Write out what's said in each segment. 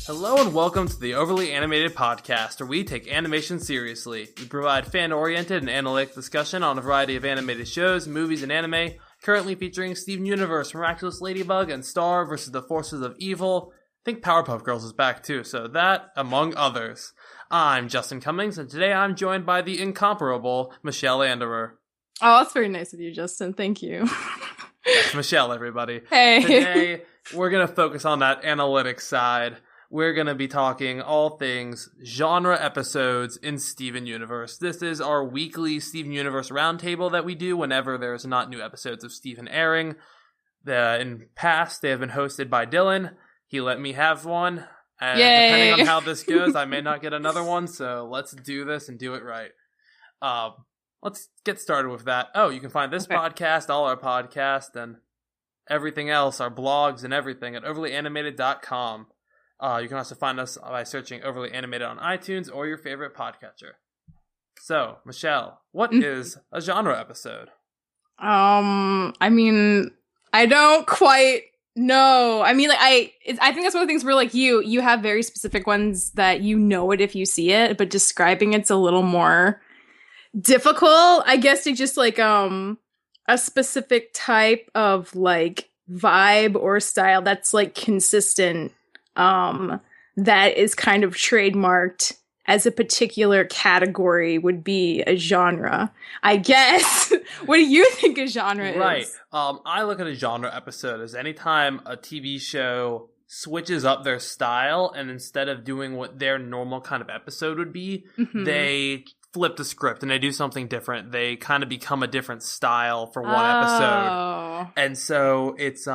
Hello and welcome to the Overly Animated Podcast, where we take animation seriously. We provide fan-oriented and analytic discussion on a variety of animated shows, movies, and anime, currently featuring Steven Universe, Miraculous Ladybug, and Star versus the Forces of Evil. I think Powerpuff Girls is back too, so that, among others. I'm Justin Cummings, and today I'm joined by the incomparable Michelle Anderer. Oh, that's very nice of you, Justin. Thank you. That's Michelle, everybody. Hey. Today, we're going to focus on that analytics side. We're going to be talking all things genre episodes in Steven Universe. This is our weekly Steven Universe roundtable that we do whenever there's not new episodes of Steven airing. In past, they have been hosted by Dylan. He let me have one. And Yay. Depending on how this goes, I may not get another one. So let's do this and do it right. Let's get started with that. Oh, you can find this podcast, all our podcasts, and everything else, our blogs and everything at overlyanimated.com. You can also find us by searching Overly Animated on iTunes or your favorite podcatcher. So, Michelle, what is a genre episode? I mean, I don't quite know. I mean, like, I think that's one of the things where, like, you have very specific ones that you know it if you see it, but describing it's a little more difficult. I guess to just, like, a specific type of, like, vibe or style that's, like, consistent. That is kind of trademarked as a particular category would be a genre, I guess. What do you think a genre is? Right. I look at a genre episode as anytime a TV show switches up their style and instead of doing what their normal kind of episode would be, they flip the script and they do something different. They kind of become a different style for one episode. And so it's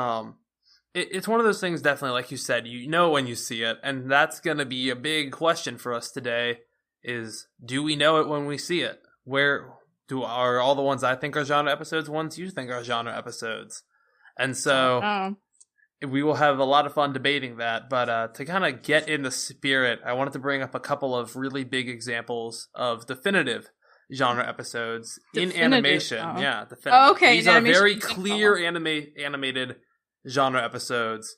one of those things, definitely, like you said, you know when you see it, and that's going to be a big question for us today, is do we know it when we see it? Are all the ones I think are genre episodes ones you think are genre episodes? And so we will have a lot of fun debating that, but to kind of get in the spirit, I wanted to bring up a couple of really big examples of definitive genre episodes in animation. Yeah, definitive. Oh, okay. These are very clear animated genre episodes.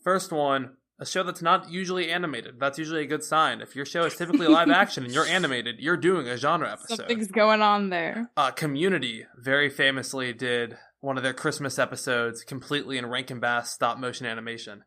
First one, a show that's not usually animated. That's usually a good sign. If your show is typically live action and you're animated, you're doing a genre episode. Something's going on there. Community very famously did one of their Christmas episodes completely in Rankin Bass stop motion animation.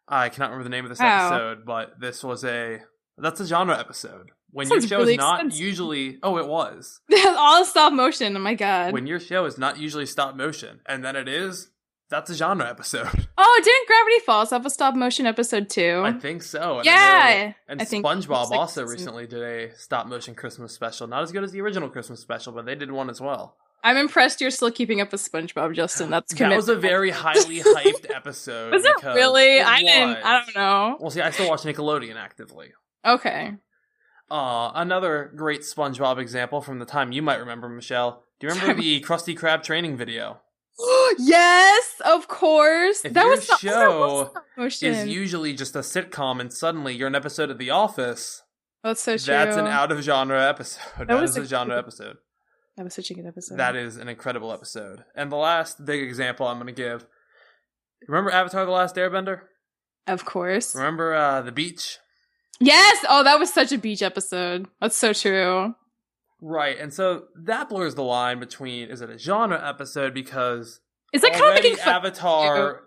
I cannot remember the name of this episode, but that's a genre episode. When your show is not usually... Oh, it was. All stop motion, oh my god. When your show is not usually stop motion, and then it is... That's a genre episode. Oh, didn't Gravity Falls have a stop motion episode too? I think so. And yeah. I think SpongeBob also recently did a stop motion Christmas special. Not as good as the original Christmas special, but they did one as well. I'm impressed you're still keeping up with SpongeBob, Justin. That was a very highly hyped episode. Was it really? I don't know. Well, see, I still watch Nickelodeon actively. Okay. Another great SpongeBob example from the time you might remember, Michelle. Do you remember the Krusty Krab training video? Yes, of course. If your show is usually just a sitcom and suddenly you're an episode of The Office, that's so true. That's an out-of-genre episode. That is a genre episode. That was such a good episode. That is an incredible episode. And the last big example I'm going to give, remember Avatar: The Last Airbender? Of course. Remember the beach? Yes! Oh, that was such a beach episode. That's so true. Right, and so that blurs the line between, is it a genre episode, because it's like kind of making Avatar,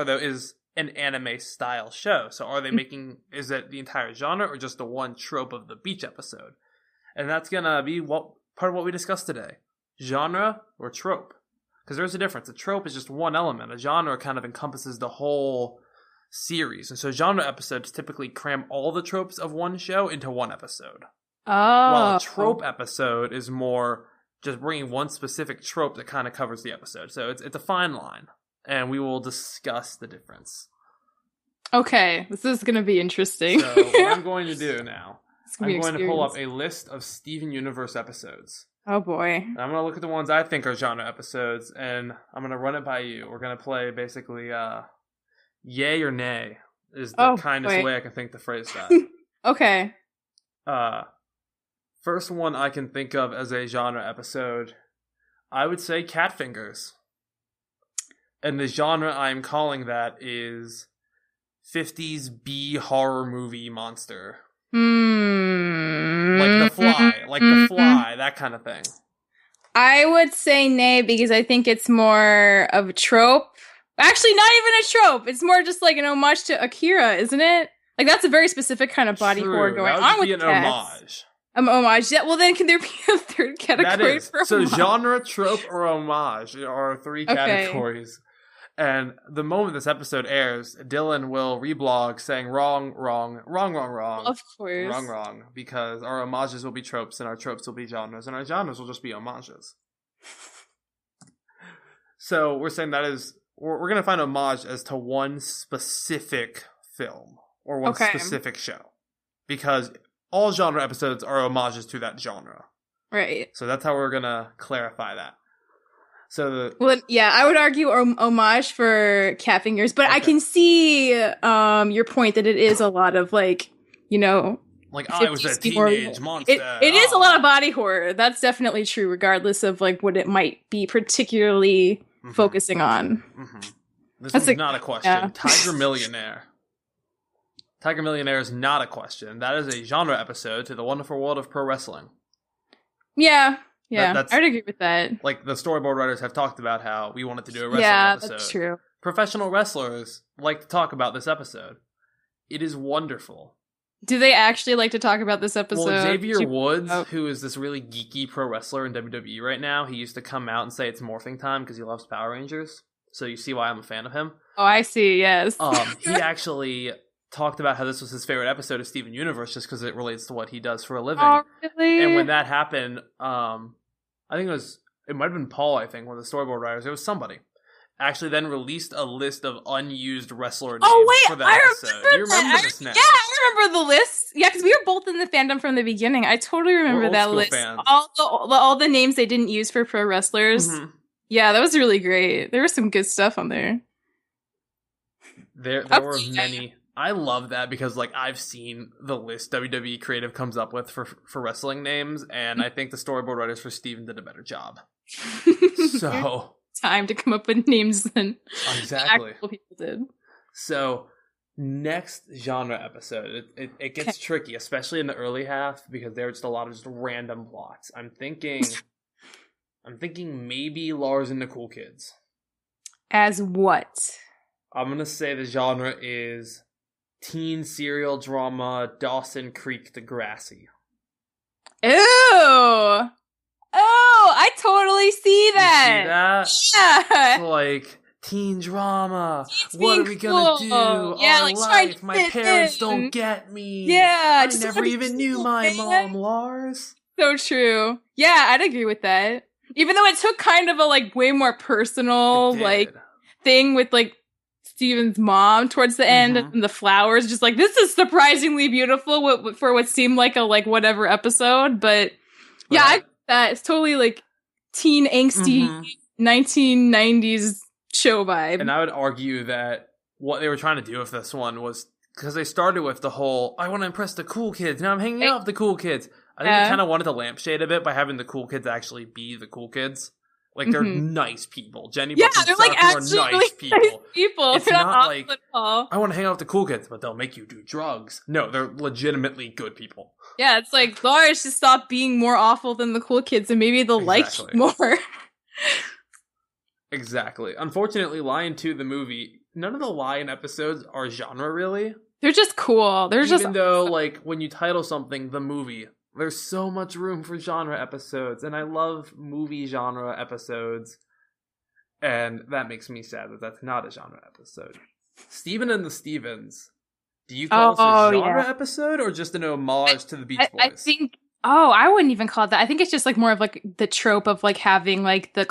though, is an anime-style show. So are they making, is it the entire genre, or just the one trope of the beach episode? And that's going to be part of what we discussed today. Genre or trope? Because there's a difference. A trope is just one element. A genre kind of encompasses the whole series. And so genre episodes typically cram all the tropes of one show into one episode. Oh. While a trope episode is more just bringing one specific trope that kind of covers the episode. So it's a fine line, and we will discuss the difference. Okay, this is going to be interesting. So what I'm going to do now, I'm going to pull up a list of Steven Universe episodes. Oh boy. And I'm going to look at the ones I think are genre episodes, and I'm going to run it by you. We're going to play basically yay or nay is the kindest way I can think to phrase that. Okay. First one I can think of as a genre episode, I would say Cat Fingers. And the genre I'm calling that is 50s B horror movie monster. Like Like The Fly, that kind of thing. I would say nay, because I think it's more of a trope. Actually, not even a trope. It's more just like an homage to Akira, isn't it? Like, that's a very specific kind of body horror going on with an cats. homage. Homage. Yeah, well, then can there be a third category for so homage? Genre, trope, or homage are 3 categories. And the moment this episode airs, Dylan will reblog saying wrong. Of course. Wrong. Because our homages will be tropes, and our tropes will be genres, and our genres will just be homages. So we're saying that is... We're going to find homage as to one specific film. Or one specific show. Because all genre episodes are homages to that genre. Right. So that's how we're going to clarify that. So I would argue homage for cat fingers, but I can see your point that it is a lot of like, you know, like I was a teenage monster. It is a lot of body horror. That's definitely true, regardless of like what it might be particularly focusing on. This is not a question. Yeah. Tiger Millionaire. Tiger Millionaire is not a question. That is a genre episode to the wonderful world of pro wrestling. Yeah. Yeah, I would agree with that. Like, the storyboard writers have talked about how we wanted to do a wrestling episode. Yeah, that's true. Professional wrestlers like to talk about this episode. It is wonderful. Do they actually like to talk about this episode? Well, Xavier Woods, who is this really geeky pro wrestler in WWE right now, he used to come out and say it's morphing time because he loves Power Rangers. So you see why I'm a fan of him. Oh, I see, yes. He actually talked about how this was his favorite episode of Steven Universe just because it relates to what he does for a living. Oh, really? And when that happened... I think it might have been Paul, one of the storyboard writers. It was somebody. Actually then released a list of unused wrestler names for that episode. Do you remember this now? Yeah, I remember the list. Yeah, because we were both in the fandom from the beginning. I totally remember that list. Fans. All the names they didn't use for pro wrestlers. Yeah, that was really great. There was some good stuff on there. There were many... I love that because, like, I've seen the list WWE Creative comes up with for wrestling names, and I think the storyboard writers for Steven did a better job. So... Time to come up with names than exactly actual people did. So, next genre episode, it gets tricky, especially in the early half, because there are just a lot of just random plots. I'm thinking maybe Lars and the Cool Kids. As what? I'm going to say the genre is... teen serial drama, Dawson Creek Degrassi. Ew! Oh, I totally see that. You see that? Yeah. It's like, teen drama. What are we gonna do? Yeah, Our like life. My parents don't get me. Yeah. I never even knew my mom, Lars. So true. Yeah, I'd agree with that. Even though it took kind of a like way more personal like thing with like Steven's mom towards the end and the flowers, just like, this is surprisingly beautiful for what seemed like a like whatever episode, but yeah, it's totally like teen angsty 1990s show vibe. And I would argue that what they were trying to do with this one was because they started with the whole I want to impress the cool kids, now I'm hanging out with the cool kids. I think they kind of wanted to lampshade a bit by having the cool kids actually be the cool kids. Like, they're nice people. Jenny Buck and they're like actually nice really people. Nice people. It's not like, I want to hang out with the cool kids, but they'll make you do drugs. No, they're legitimately good people. Yeah, it's like, Lars should stop being more awful than the cool kids, and maybe they'll like you more. Exactly. Unfortunately, Lion 2, the movie, none of the Lion episodes are genre, really. They're just cool. Even though, like, when you title something, the movie... There's so much room for genre episodes, and I love movie genre episodes, and that makes me sad that that's not a genre episode. Steven and the Stevens, do you call this a genre episode, or just an homage to the Beach Boys? I think, I wouldn't even call it that. I think it's just like more of like the trope of like having like the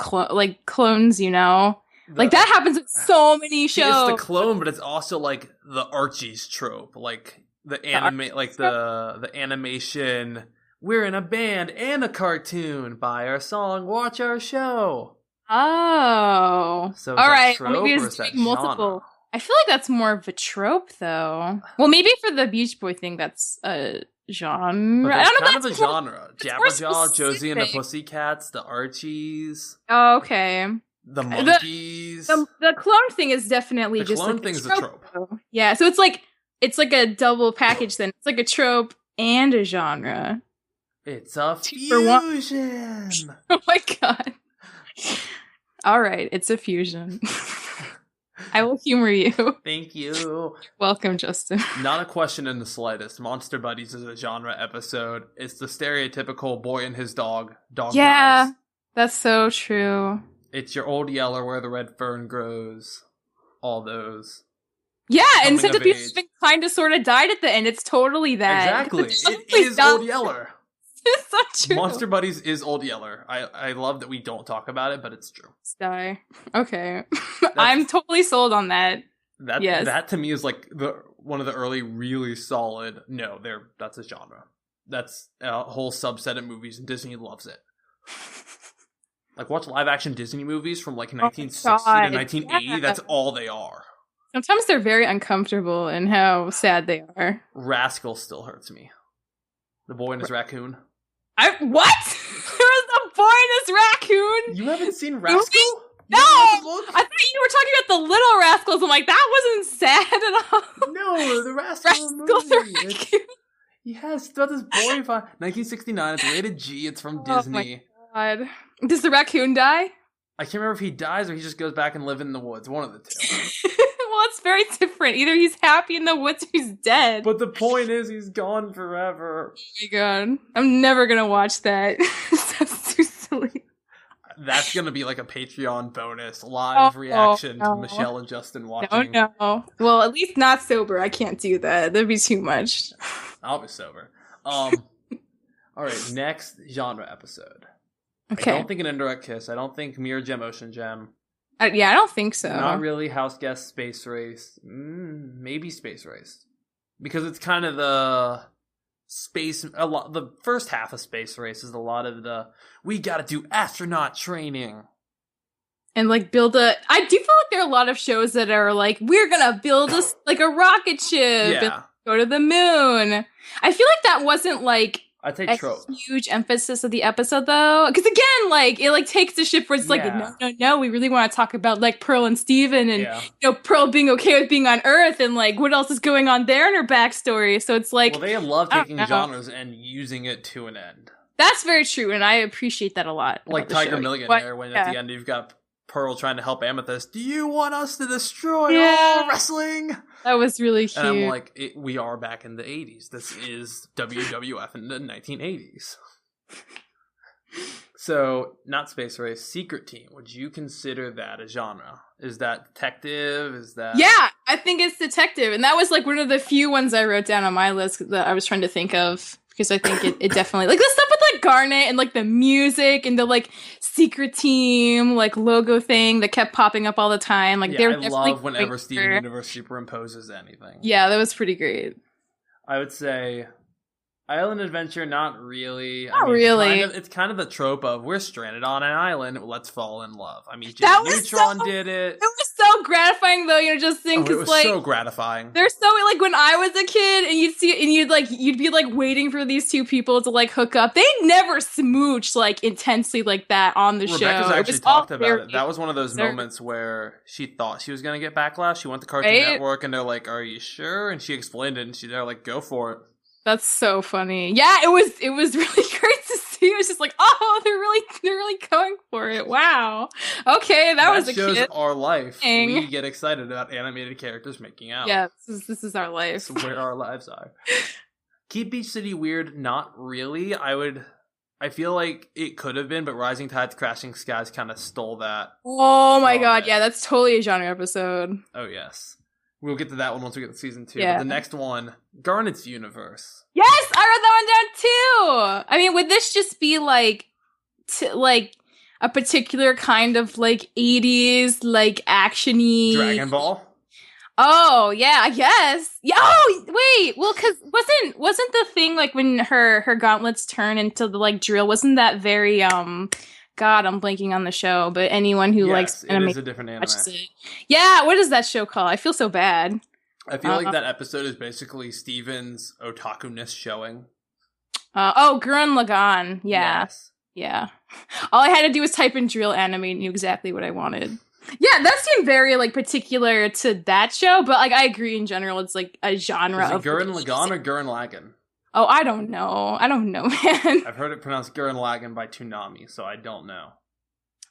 clones, you know? Like that happens in so many shows. It's the clone, but it's also like the Archie's trope, like... The animation, we're in a band and a cartoon, buy our song, watch our show. Oh. So all right, maybe it's multiple. Genre? I feel like that's more of a trope, though. Well, maybe for the Beach Boy thing, that's a genre. I don't know. Kind of a genre. Jabberjaw, Josie and the Pussycats, the Archies. Oh, okay. The monkeys. The clone thing is definitely the just clone like thing's a trope. Yeah, so it's like a double package then. It's like a trope and a genre. It's a fusion. Oh my god. All right, it's a fusion. I will humor you. Thank you. Welcome, Justin. Not a question in the slightest. Monster Buddies is a genre episode. It's the stereotypical boy and his dog. Dog yeah, dies. That's so true. It's your old Yeller where the red fern grows. All those. Yeah, and Centipede's been kind of sort of died at the end. It's totally that. Exactly. It is Old Yeller. It's so true. Monster Buddies is Old Yeller. I love that we don't talk about it, but it's true. Die. Okay. I'm totally sold on that. That to me is like one of the early really solid. No, that's a genre. That's a whole subset of movies, and Disney loves it. Like, watch live action Disney movies from like 1960 to 1980. Yeah. That's all they are. Sometimes they're very uncomfortable in how sad they are. Rascal still hurts me. The boy and his raccoon. What? There was a boy and his raccoon? You haven't seen Rascal? No! I thought you were talking about the little rascals. I'm like, that wasn't sad at all. No, the Rascal movie. Yes, it's about this boy. 1969. It's rated G. It's from Disney. My God. Does the raccoon die? I can't remember if he dies or he just goes back and lives in the woods. One of the two. Well, it's very different. Either he's happy in the woods or he's dead. But the point is he's gone forever. Oh my god. I'm never gonna watch that. That's too silly. That's gonna be like a Patreon bonus live reaction to Michelle and Justin watching. No. Well, at least not sober. I can't do that. That'd be too much. I'll be sober. All right, next genre episode. Okay. I don't think an indirect kiss. I don't think Mirror Gem Ocean Gem. Yeah, I don't think so. Not really House Guest Space Race. Maybe Space Race. Because it's kind of the the first half of Space Race is a lot of the, we gotta do astronaut training. And like I do feel like there are a lot of shows that are like, we're gonna build a rocket ship and go to the moon. I feel like that wasn't like I'd say trope. Huge emphasis of the episode, though, because again, like it takes the ship where it's like, no, we really want to talk about like Pearl and Steven and Pearl being okay with being on Earth and like what else is going on there in her backstory. So it's like, well, they love taking genres and using it to an end. That's very true, and I appreciate that a lot. Like Tiger Millionaire, when at the end you've got Pearl trying to help Amethyst. Do you want us to destroy all wrestling? That was really cute. And I'm like, we are back in the 80s. This is WWF in the 1980s. So, not Space Race, Secret Team. Would you consider that a genre? Is that detective? Is that... Yeah, I think it's detective. And that was like one of the few ones I wrote down on my list that I was trying to think of. Because I think it definitely, like the stuff with like Garnet and like the music and the like Secret Team like logo thing that kept popping up all the time. Like I love whenever Steven Universe superimposes anything. Yeah, that was pretty great. I would say Island Adventure, not really. Not really. It's kind of the trope of we're stranded on an island, let's fall in love. I mean, Jimmy Neutron did it. It was so gratifying, though. Just think, it was like so gratifying. They're so like when I was a kid, and you'd see, and you'd be like waiting for these two people to like hook up. They never smooched like intensely like that on the show. Rebecca's actually talked about it. That was one of those moments where she thought she was going to get backlash. She went to Cartoon Network, and they're like, "Are you sure?" And she explained it, and they're like, "Go for it." That's so funny. Yeah, it was really great to see. It was just like, oh, they're really going for it. Wow. Okay, that was a shows kid our life. thing. We get excited about animated characters making out. Yeah, this is our life. This is where our lives are. Keep Beach City weird? Not really. I feel like it could have been, but Rising Tides, Crashing Skies kind of stole that. Oh my god, yeah, that's totally a genre episode. Oh yes. We'll get to that one once we get to season 2. Yeah. But the next one, Garnet's Universe. Yes, I wrote that one down too. I mean, would this just be like a particular kind of like 80s like action-y Dragon Ball? Oh, yeah, I guess. Yeah. Oh, wait. Well, cuz wasn't the thing like when her gauntlets turn into the like drill, wasn't that very God, I'm blanking on the show, but anyone who likes anime, it is a different anime. It. Yeah, what is that show called? I feel so bad. I feel like that episode is basically Steven's otaku-ness showing. Gurren Lagann, yeah. Yes. Yeah. All I had to do was type in drill anime and knew exactly what I wanted. Yeah, that seemed very, like, particular to that show, but, like, I agree in general, it's, like, a genre of... Is it Gurren Lagann or Gurren Lagann? Oh, I don't know, man. I've heard it pronounced Gurren Lagann by Toonami, so I don't know.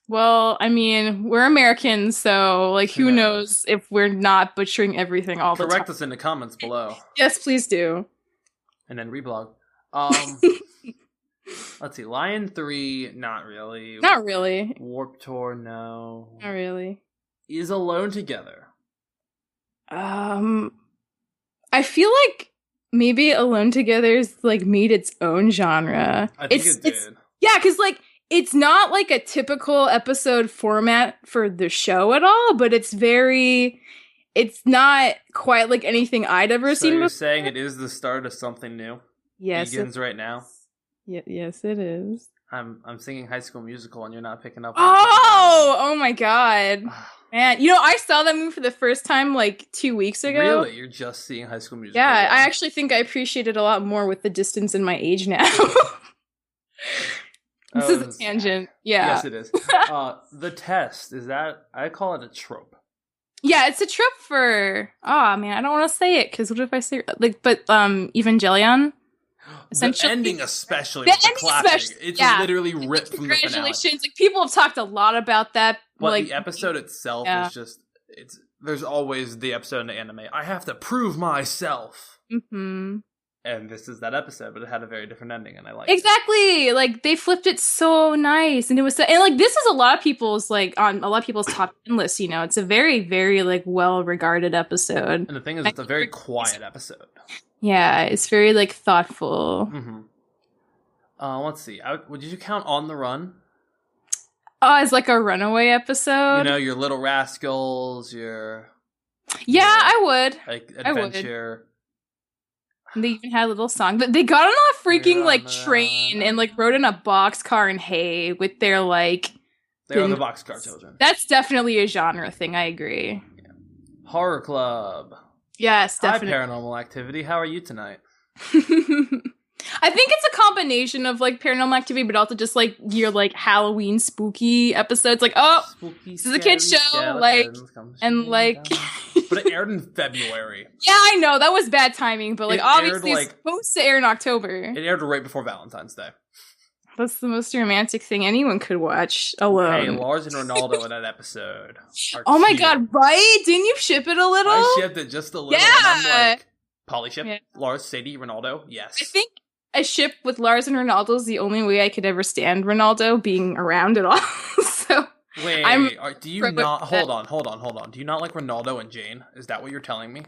Well, I mean, we're Americans, so, like, who knows if we're not butchering everything all the time. Correct us in the comments below. Yes, please do. And then reblog. Let's see. Lion 3, not really. Not really. Warp Tour, no. Not really. Is Alone Together. I feel like maybe Alone Together's, like, made its own genre. I think it did. Yeah, because, like, it's not, like, a typical episode format for the show at all, but it's not quite like anything I'd ever seen before. You're saying it is the start of something new? Yes. Begins right now? Yes, it is. I'm singing High School Musical and you're not picking up. Oh my god. Man, you know, I saw that movie for the first time like 2 weeks ago. Really? You're just seeing High School Musical? Yeah, I actually think I appreciate it a lot more with the distance in my age now. This is a tangent. Yeah. Yes, it is. The Test, is that... I call it a trope. Yeah, it's a trope for... Oh, man, I don't want to say it, because what if I say... Like, but, Evangelion... The ending especially. The ending classic. It's literally ripped from the finale. Congratulations. Like, people have talked a lot about that. But like, the episode itself is just... There's always the episode in the anime. I have to prove myself. Mm-hmm. And this is that episode, but it had a very different ending, and I like exactly. It. Like, they flipped it so nice, and it was and like this is a lot of people's like on a lot of people's top 10 lists. You know, it's a very, very like well regarded episode. And the thing is, it's a very quiet episode. Yeah, it's very like thoughtful. Mm-hmm. Let's see. Would you count On the Run? Oh, as like a runaway episode. You know, your Little Rascals, your I would like adventure. I would. And they even had a little song. They got on a freaking like train and like rode in a boxcar in hay with their like. They're the boxcar children. That's definitely a genre thing. I agree. Yeah. Horror Club. Yes, definitely. Hi, Paranormal Activity. How are you tonight? I think it's a combination of like Paranormal Activity, but also just like your like Halloween spooky episodes. Like, oh, spooky, this is a kid's show, like, and like. But it aired in February. Yeah, I know that was bad timing, but like obviously it's supposed to air in October. It aired right before Valentine's Day. That's the most romantic thing anyone could watch alone. Hey, Lars and Ronaldo in that episode. Oh my god, right? Didn't you ship it a little? I shipped it just a little. Yeah. And I'm like, polyship, Lars, Sadie, Ronaldo, yes. I think a ship with Lars and Ronaldo is the only way I could ever stand Ronaldo being around at all. So wait, do you not hold on. Do you not like Ronaldo and Jane? Is that what you're telling me?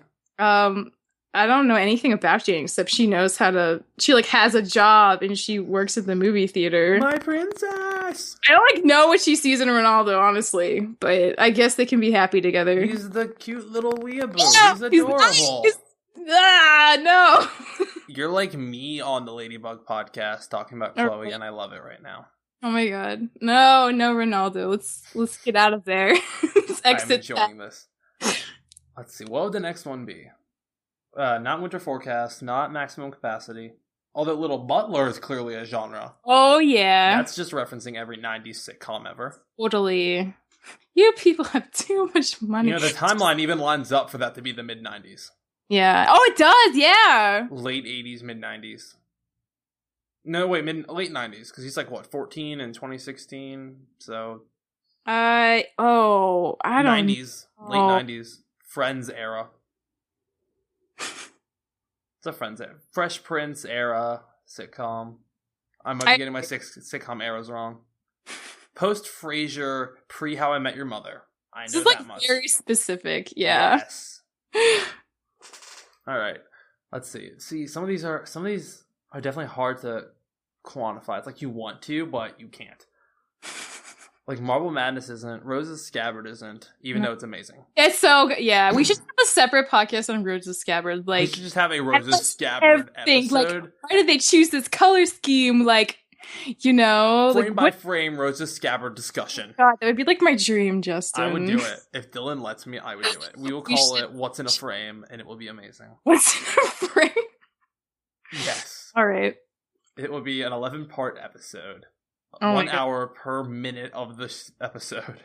I don't know anything about Jane except she knows how to she like has a job and she works at the movie theater. My princess. I don't like know what she sees in Ronaldo, honestly, but I guess they can be happy together. He's the cute little weeaboo. Yeah, he's adorable. No. You're like me on the Ladybug podcast talking about Chloe, and I love it right now. Oh my god. No, Ronaldo. Let's get out of there. Let's exit. I'm enjoying this. Let's see. What would the next one be? Not Winter Forecast, not Maximum Capacity. Although Little Butler is clearly a genre. Oh yeah. That's just referencing every 90s sitcom ever. Totally. You people have too much money. You know, the timeline even lines up for that to be the mid-90s. Yeah. Oh, it does, yeah. Late 80s, mid-90s. No, wait, late 90s, because he's like, what, 14 in 2016? So... I don't 90s. Know. Late 90s. Friends era. It's a Friends era. Fresh Prince era sitcom. I might be getting my sitcom eras wrong. Post Frasier, pre How I Met Your Mother. I know that much. Very specific, yeah. Yes. All right. Let's see. See, some of these are definitely hard to quantify. It's like you want to, but you can't. Like Marble Madness isn't, Rose's Scabbard isn't, even though it's amazing. It's so good. Yeah, we should have a separate podcast on Rose's Scabbard. Like, we should just have a Rose's Scabbard episode. Like, why did they choose this color scheme? Like, you know, frame by frame Rose's Scabbard discussion. God, that would be like my dream, Justin. I would do it if Dylan lets me. I would do it. We will call it "What's in a Frame," and it will be amazing. What's in a frame? Yes. All right. It will be an 11-part episode Oh 1 hour per minute of this episode.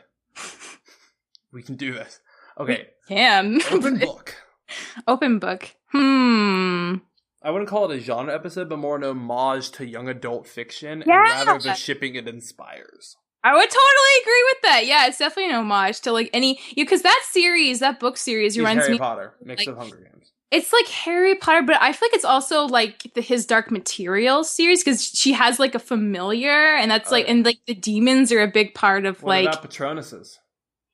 We can do this. Okay. We can. Open book. Open book. I wouldn't call it a genre episode, but more an homage to young adult fiction, Yeah. and rather the shipping it inspires. I would totally agree with that. Yeah, it's definitely an homage to like any, because that book series reminds Harry me Potter mixed like, with Hunger Games. It's like Harry Potter, but I feel like it's also like his Dark Materials series, because she has like a familiar, and that's like, and like the demons are a big part of what like. What about Patronuses?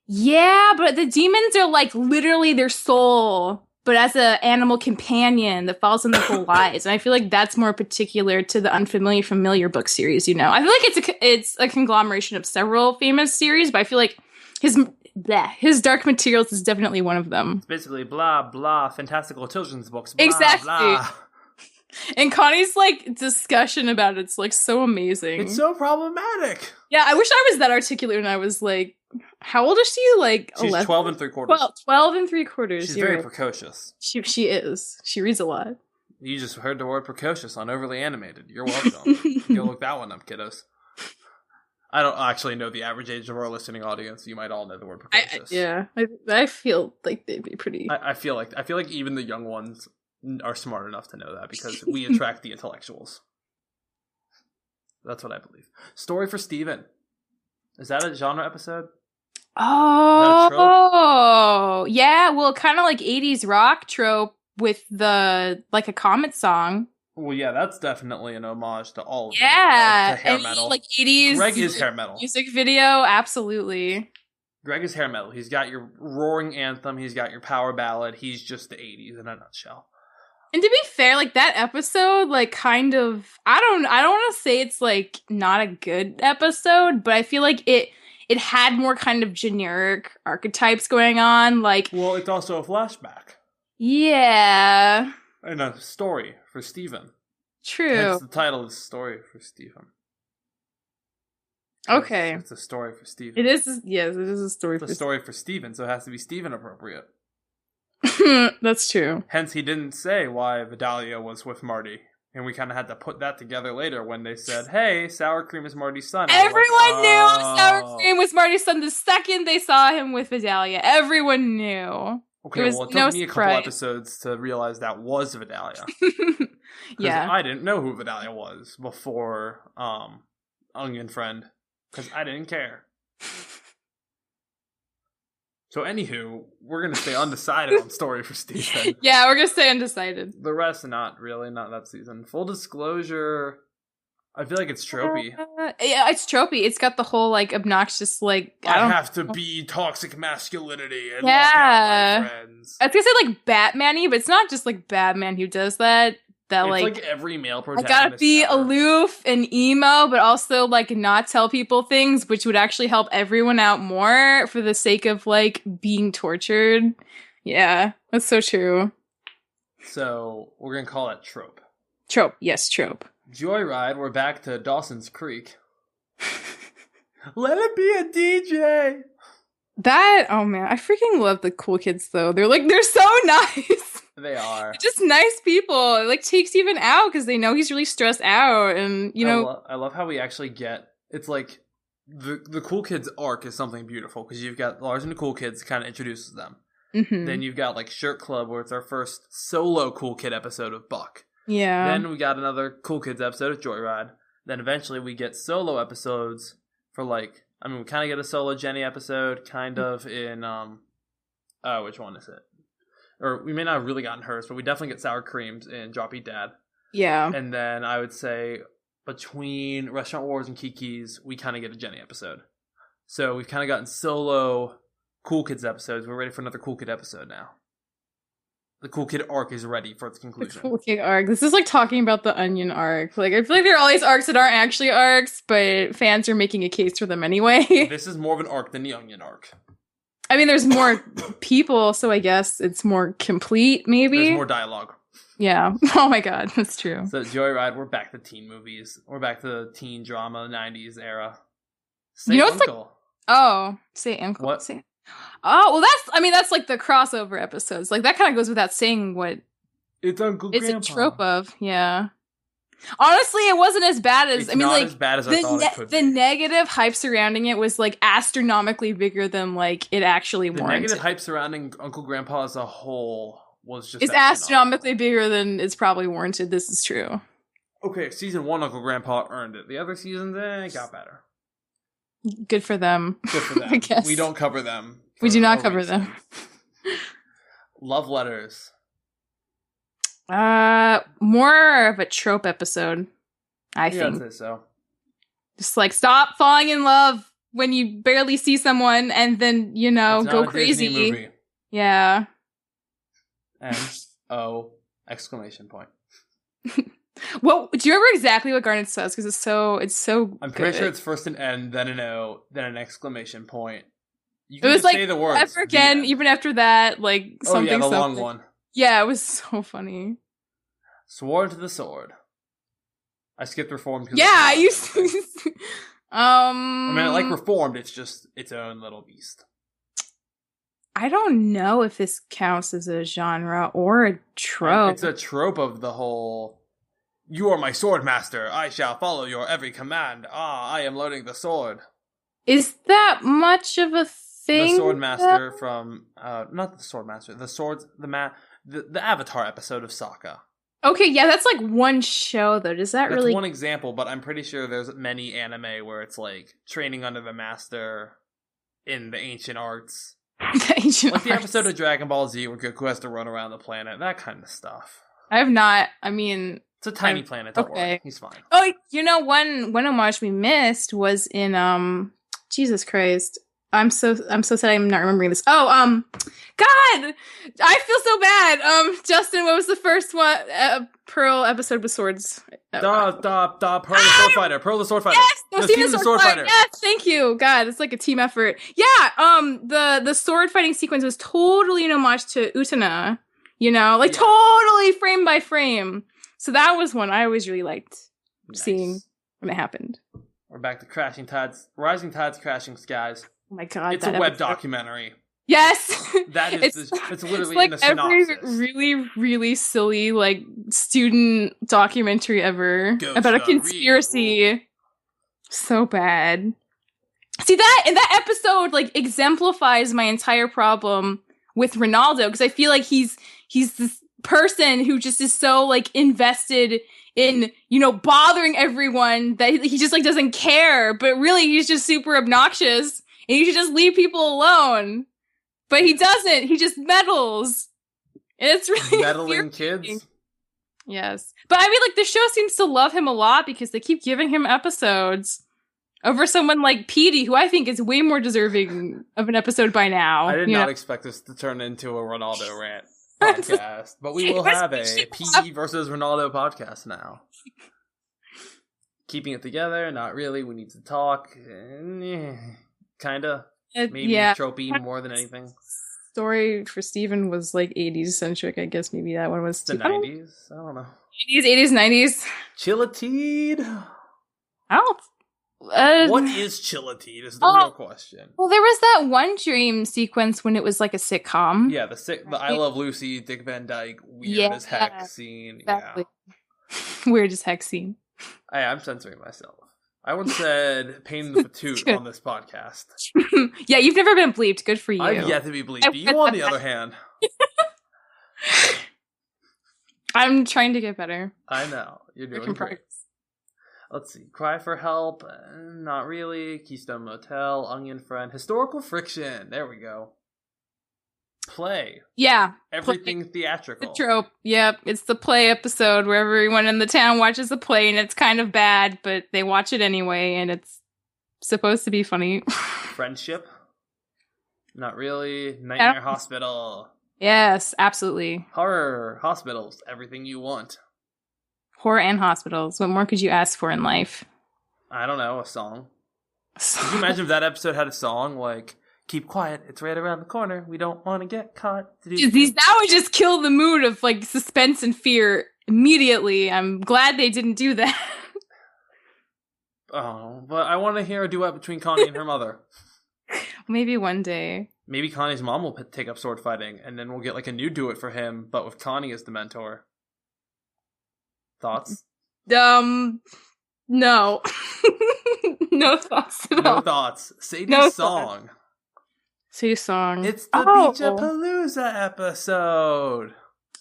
Yeah, but the demons are like literally their soul, but as an animal companion that follows them their whole lives. And I feel like that's more particular to the Unfamiliar Familiar book series, you know? I feel like it's a conglomeration of several famous series, but I feel like his Dark Materials is definitely one of them. It's basically blah, blah, fantastical children's books, blah, exactly. blah. And Connie's like discussion about it's like so amazing. It's so problematic. Yeah, I wish I was that articulate when I was like, how old is she? Like she's 11? 12 and 3/4. 12 and 3/4. She's very precocious. She is. She reads a lot. You just heard the word precocious on Overly Animated. You're welcome. Go look that one up, kiddos. I don't actually know the average age of our listening audience. You might all know the word precocious. I feel like they'd be pretty. I feel like even the young ones are smart enough to know that because we attract the intellectuals. That's what I believe. Story for Steven. Is that a genre episode? Oh, yeah. Well, kind of like 80s rock trope with the like a Comet song. Well, yeah, that's definitely an homage to all of to hair metal. Like 80s. Greg is hair metal. Music video, absolutely. Greg is hair metal. He's got your roaring anthem. He's got your power ballad. He's just the 80s in a nutshell. And to be fair, like that episode, like kind of, I don't want to say it's like not a good episode, but I feel like it had more kind of generic archetypes going on. Like, well, it's also a flashback. Yeah. And a story for Steven. True. That's the title of the story for Steven. Okay. It's a story for Steven. It is, yes, it is a story it's a story for Steven, so it has to be Steven appropriate. That's true. Hence, he didn't say why Vidalia was with Marty. And we kind of had to put that together later when they said, hey, Sour Cream is Marty's son. Everyone knew Sour Cream was Marty's son the second they saw him with Vidalia. Everyone knew. Okay, well, it took me a couple episodes to realize that was Vidalia. Yeah. I didn't know who Vidalia was before Onion Friend. Because I didn't care. So, anywho, we're going to stay undecided on Story for Steven. Yeah, we're going to stay undecided. The rest, not really, not that season. Full disclosure, I feel like it's tropey. Yeah, it's tropey. It's got the whole, like, obnoxious, like... I have to be toxic masculinity and lock out my friends. I was going to say, like, Batman-y, but it's not just, like, Batman who does that. It's like every male protagonist. I gotta be aloof and emo, but also like not tell people things, which would actually help everyone out more for the sake of like being tortured. Yeah, that's so true. So we're gonna call that trope. Trope, yes, trope. Joyride, we're back to Dawson's Creek. Let it be a DJ. Oh man, I freaking love the cool kids though. They're so nice. They are. They're just nice people. It like takes Steven out because they know he's really stressed out, and you know. I love how we actually get. It's like the cool kids arc is something beautiful because you've got Lars and the Cool Kids kind of introduces them. Mm-hmm. Then you've got like Shirt Club where it's our first solo Cool Kid episode of Buck. Yeah. Then we got another Cool Kids episode of Joyride. Then eventually we get solo episodes for like. I mean, we kind of get a solo Jenny episode, kind of in which one is it? Or we may not have really gotten hers, but we definitely get Sour Creams in Drop Eat Dad. Yeah. And then I would say between Restaurant Wars and Kiki's, we kind of get a Jenny episode. So we've kind of gotten solo Cool Kids episodes. We're ready for another Cool Kid episode now. The Cool Kid arc is ready for its conclusion. The Cool Kid arc. This is like talking about the Onion arc. Like, I feel like there are all these arcs that aren't actually arcs, but fans are making a case for them anyway. This is more of an arc than the Onion arc. I mean, there's more people, so I guess it's more complete, maybe? There's more dialogue. Yeah. Oh my god, that's true. So, Joyride, we're back to teen movies. We're back to the teen drama, 90s era. Say Uncle. Say Uncle. What? Well, that's like the crossover episodes. Like, that kind of goes without saying what it's Uncle Grandpa. It's a trope of, yeah. Honestly, it wasn't as bad as It's not as bad as I thought it could be. The negative hype surrounding it was like astronomically bigger than like it actually warranted. The negative hype surrounding Uncle Grandpa as a whole was just astronomically bigger than it's probably warranted. This is true. Okay, season 1 Uncle Grandpa earned it. The other seasons, got better. Good for them. Good for them. I guess. We don't cover them. We do not cover them. Love letters. More of a trope episode, I think. I'd say so. Just like stop falling in love when you barely see someone, and then go crazy. Disney movie. Yeah. And exclamation point. Well, do you remember exactly what Garnet says? Because it's so. I'm pretty sure it's first an N, then an O, then an exclamation point. You it can was just like say the words. Ever again, even after that, like something. Oh yeah, the something. long one. Yeah, it was so funny. Sword to the sword. I skipped Reformed. Yeah, you. I mean, I like Reformed. It's just its own little beast. I don't know if this counts as a genre or a trope. It's a trope of the whole. You are my sword master. I shall follow your every command. I am loading the sword. Is that much of a thing? The sword master from not the sword master. The Avatar episode of Sokka. Okay, yeah, that's like one show though. Does that That's really? one example, but I'm pretty sure there's many anime where it's like training under the master in the ancient arts. The episode of Dragon Ball Z where Goku has to run around the planet, that kind of stuff. I have not. I mean, it's a tiny planet. Don't worry, he's fine. Oh, one homage we missed was in Jesus Christ. I'm so sad I'm not remembering this. God, I feel so bad. Justin, what was the first one? Pearl episode with swords. Pearl the sword fighter. Pearl the sword fighter. Yes, no, Steven the sword fighter. Yes, thank you. God, it's like a team effort. Yeah. The sword fighting sequence was totally an homage to Utena. Totally frame by frame. So that was one I always really liked seeing when it happened. We're back to Rising Tides, Crashing Skies. Oh my God. It's a web documentary. Yes. That is it's literally like in the synopsis. Every really, really silly like student documentary ever about a conspiracy. So bad. See that episode like exemplifies my entire problem with Ronaldo, because I feel like he's this person who just is so like invested in bothering everyone that he just like doesn't care, but really he's just super obnoxious and you should just leave people alone. But he doesn't. He just meddles. And it's really meddling kids. Yes. But I mean, like, the show seems to love him a lot because they keep giving him episodes over someone like Petey, who I think is way more deserving of an episode by now. I did not expect this to turn into a Ronaldo rant podcast, but we will have a Petey versus Ronaldo podcast now. Keeping it together, not really. We need to talk. Kinda. Maybe tropey more than anything. Story for Steven was like 80s centric. I guess maybe that one was the 90s. I don't know. 80s, 90s. Chillatede. What is Chillatede is the real question. Well, there was that one dream sequence when it was like a sitcom. Yeah, the I Love Lucy, Dick Van Dyke, weird as heck scene. Exactly. Yeah. Weird as heck scene. I'm censoring myself. I once said pain in the patoot on this podcast. Yeah, you've never been bleeped. Good for you. I've yet to be bleeped. You, on the other hand. I'm trying to get better. I know. You're doing great. Let's see. Cry for Help. Not really. Keystone Motel. Onion Friend. Historical Friction. There we go. Play. Yeah. Everything theatrical. The trope. Yep. It's the play episode where everyone in the town watches the play and it's kind of bad, but they watch it anyway and it's supposed to be funny. Friendship. Not really. Nightmare Hospital. Yes, absolutely. Horror. Hospitals. Everything you want. Horror and hospitals. What more could you ask for in life? I don't know. A song. Could you imagine if that episode had a song like, keep quiet, it's right around the corner, we don't want to get caught. That would just kill the mood of like suspense and fear immediately. I'm glad they didn't do that. Oh, but I want to hear a duet between Connie and her mother. Maybe one day. Maybe Connie's mom will take up sword fighting, and then we'll get like a new duet for him, but with Connie as the mentor. Thoughts? No. No thoughts at all. No thoughts. Sadie's No song. Sadie's song. It's the Beachapalooza episode.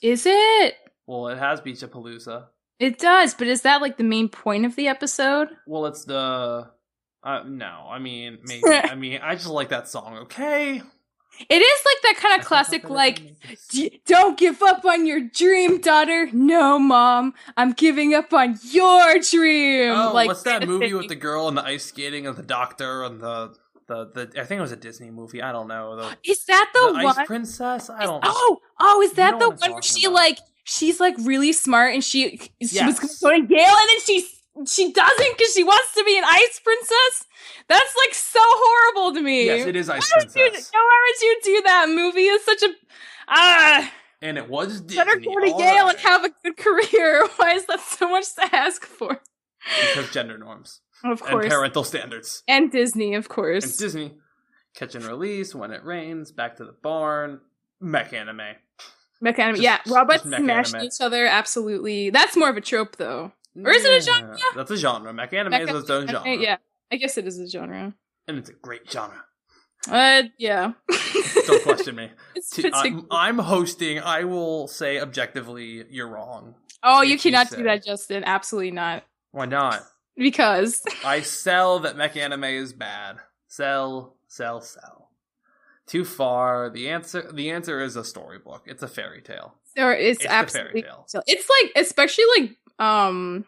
Is it? Well, it has Beachapalooza. It does, but is that like the main point of the episode? Well, it's the... no, I mean, maybe. I mean, I just like that song, okay? It is like that kind of classic, like, don't give up on your dream, daughter. No, Mom, I'm giving up on your dream. Oh, like, what's that movie with the girl and the ice skating and the doctor and the I think it was a Disney movie. I don't know. Is that the one? Ice Princess? I don't know. Oh, is that the one where she, like, she's, like, really smart and she was going to go to Yale and then she doesn't because she wants to be an ice princess? That's, like, so horrible to me. Yes, it is Ice Princess. Why would you do that? Movie is such a... and it was Disney. Better go to Yale and have a good career. Why is that so much to ask for? Because gender norms. Of course. And parental standards. And Disney, of course. And Disney. Catch and Release, When It Rains, Back to the Barn, mech anime. Mech anime, yeah. Robots smashing each other, absolutely. That's more of a trope, though. Or is it a genre? That's a genre. Mech anime is its own genre. Yeah, I guess it is a genre. And it's a great genre. Yeah. Don't question me. I'm hosting. I will say objectively, you're wrong. Oh, you cannot do that, Justin. Absolutely not. Why not? Because I sell that mech anime is bad. Sell. Too far. The answer is a storybook. It's a fairy tale. It's absolutely a fairy tale. It's like, especially like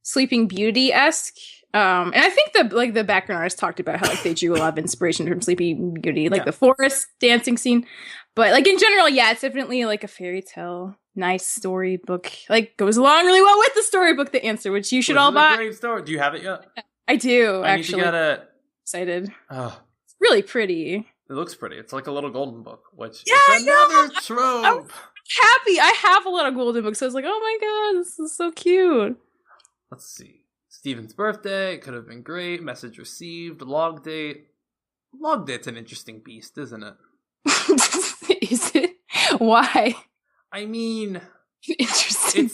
Sleeping Beauty-esque. And I think the background artists talked about how like they drew a lot of inspiration from Sleeping Beauty, like the forest dancing scene. But like in general, yeah, it's definitely like a fairy tale. Nice storybook. Like goes along really well with the storybook, The Answer, which you should all buy. Great story. Do you have it yet? I do, I actually. Need to get it. Excited. Oh. It's really pretty. It looks pretty. It's like a little golden book, which is another trope. I'm happy. I have a lot of golden books, so I was like, oh my god, this is so cute. Let's see. Steven's birthday. Could have been great. Message received. Log date. Log date's an interesting beast, isn't it? Is it? Why? I mean, interesting.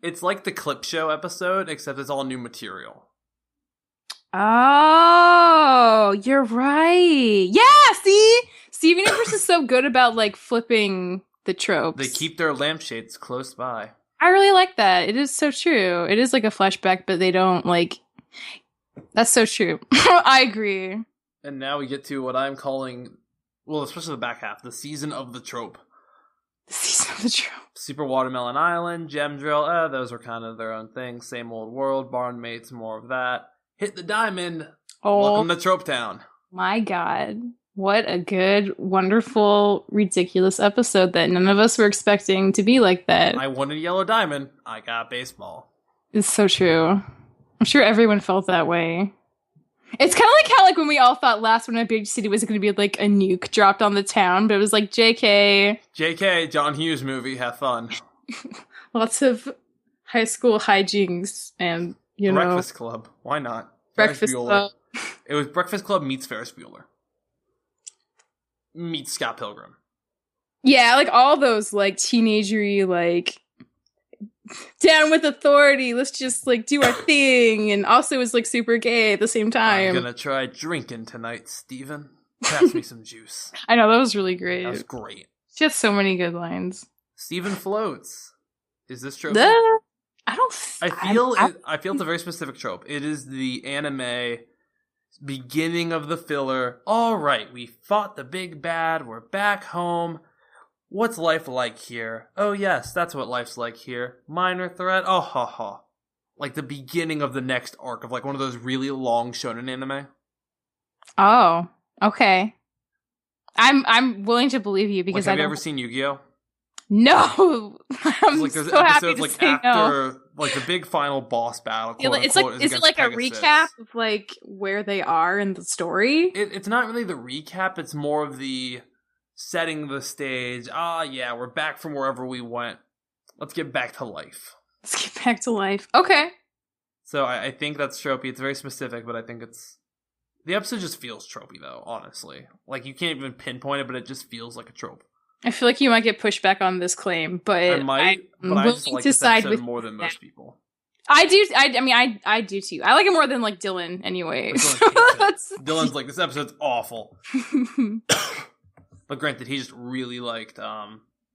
It's like the clip show episode, except it's all new material. Oh, you're right. Yeah, see? Steven Universe is so good about like flipping the tropes. They keep their lampshades close by. I really like that. It is so true. It is like a flashback, but they don't like... That's so true. I agree. And now we get to what I'm calling, well, especially the back half, the season of the trope. The season of the trope. Super Watermelon Island, Gem Drill, those were kind of their own thing. Same Old World, Barn Mates, more of that. Hit the Diamond. Oh, welcome to Trope Town. My god. What a good, wonderful, ridiculous episode that none of us were expecting to be like that. I wanted Yellow Diamond. I got baseball. It's so true. I'm sure everyone felt that way. It's kind of like how, like, when we all thought Last One in Big City was going to be, like, a nuke dropped on the town, but it was like, JK. JK, John Hughes movie, have fun. Lots of high school hijinks and, you know. Breakfast Club. Why not? Breakfast Club. It was Breakfast Club meets Ferris Bueller. Meets Scott Pilgrim. Yeah, like, all those, like, teenagery, like... down with authority, let's just like do our thing, and also is like super gay at the same time. I'm gonna try drinking tonight, Steven. Pass me some juice. I know, that was really great. That was great. She has so many good lines. Steven floats. Is this trope? I feel it's a very specific trope. It is the anime beginning of the filler. All right, we fought the big bad. We're back home. What's life like here? Oh yes, that's what life's like here. Minor threat? Oh ha ha. Like the beginning of the next arc of like one of those really long shonen anime. Oh, okay. I'm willing to believe you because have you ever seen Yu-Gi-Oh? No. I'm like there's so happy episodes to like say after no. like the big final boss battle. Is it like a recap of like where they are in the story? It's not really the recap, it's more of the setting the stage. Yeah, we're back from wherever we went. Let's get back to life. Let's get back to life. Okay. So I think that's tropey. It's very specific, but I think it's... The episode just feels tropey, though, honestly. Like, you can't even pinpoint it, but it just feels like a trope. I feel like you might get pushed back on this claim, but I might, but I just like this episode more than most people. I do. I mean, I do too. I like it more than like Dylan, anyway. Dylan's like, this episode's awful. But granted, he just really liked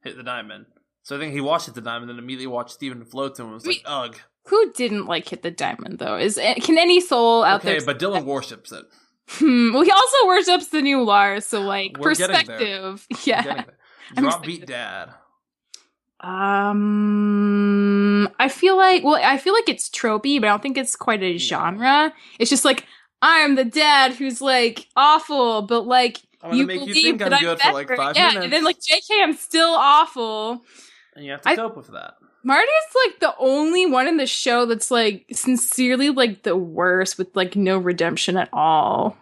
Hit the Diamond. So I think he watched Hit the Diamond, and then immediately watched Stephen Floats and was like, ugh. Who didn't like Hit the Diamond though? Can any soul out there? Okay, but Dylan worships it. Well, he also worships the new Lars, so like we're perspective. Yeah. Drop beat dad. I feel like it's tropey, but I don't think it's quite a genre. It's just like, I'm the dad who's like awful, but like you believe that I'm good for like 5 minutes. And then like JK, I'm still awful. And you have to cope with that. Marty's like the only one in the show that's like sincerely like the worst with like no redemption at all.